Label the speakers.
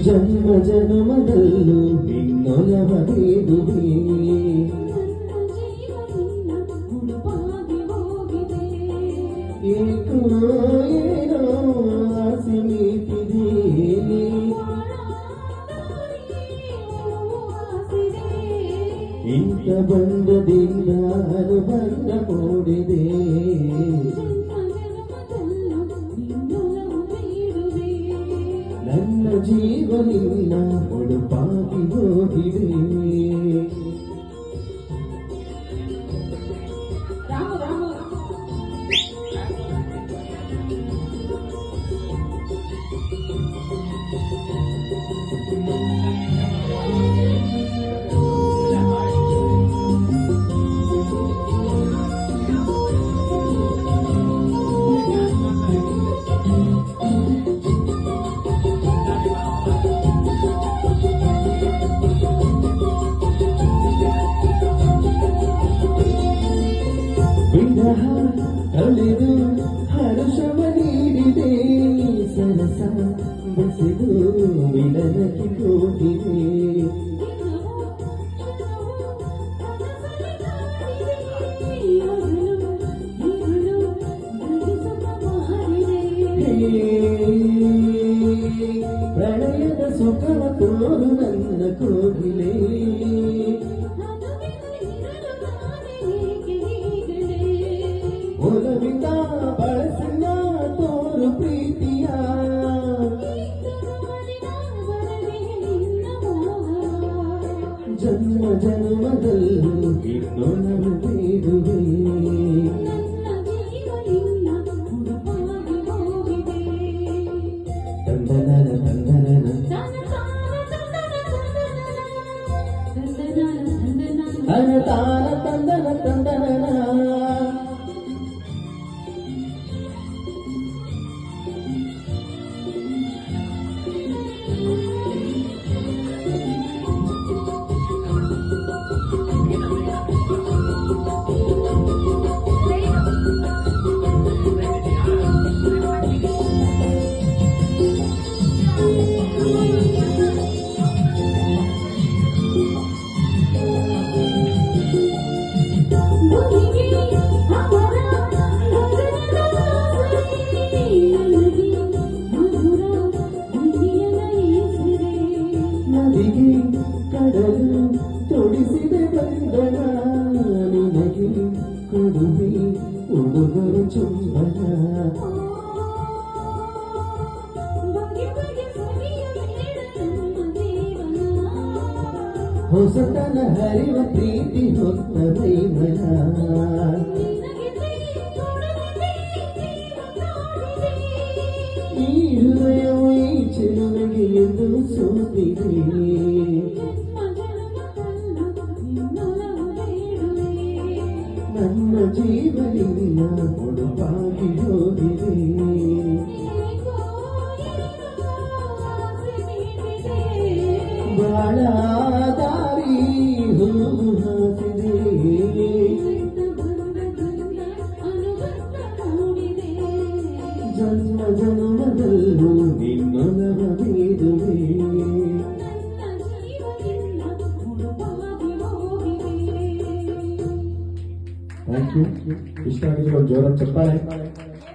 Speaker 1: ಜನ್ಮ ಜನ್ಮದಲ್ಲೂ ನಿನ್ನೊಲವರಿದುವೆ ಏಕೋ ಏನೋ ಆಸೆ ಮೀಟಿದೆ ಇಂಥ ಬಂಧದಿಂದ ಅನುಬಂಧ ಮೂಡಿದೆ ನನ್ನ ಜೀವ ನಿನ್ನ ಮುಡುಪಾಗಿ ಹೋಗಿದೆ ವಿರಹ ಕಳೆದು ಹರ್ಷವ ನೀಡಿದೆ ಸರಸ ಬೆಸೆದು ಮಿಲನಕ್ಕೆ ಕೂಡಿದೆ ಪ್ರಣಯದ ಸುಖವ ತೋರು ನನ್ನ ಕೋಗಿಲೆ ಒಲವಿನ ಬಳಸಿನ ತೋರು ಪ್ರೀತಿಯ ಜನ್ಮ ಜನ್ಮದಲ್ಲೂ ಇನ್ನೊಲವು ಬೇಡುವೆ ತಂದನನ ತಂದನನ ತಾನ ತಂದನ ತಂದನನ ನದಿಗೆ ಕಡಲು ತೊಡಿಸಿದ ಬಂಧನ ನಿನಗೆ ಕೊಡುವೆ ಉಡುಗೊರೆ ಚುಂಬನ ಹೊಸತನ ಹರಿವ ಪ್ರೀತಿ ಹೊತ್ತ ಮೈಮನ ಈ ಹೃದಯವು ಈ ಚೆಲುವೆಗೆ ಎಂದು ಸೋತಿದೆ ನನ್ನ ಜೀವ ನಿನ್ನ ಮುಡುಪಾಗಿ ಹೋಗಿದೆ ಬಾಳ ದಾರಿ ಹೂವು ಹಾಸಿದೆ ಜನ್ಮ ಜನ್ಮದಲ್ಲೂ ನಿನ್ನೊಲವ ಬೇಡುವೆ ಥ್ಯಾಂಕ್ ಯು ಇಷ್ಟ ಆಗಿದ್ರೆ ಒಂದು ಜೋರಾಗಿ ಚಪ್ಪಾಳೆ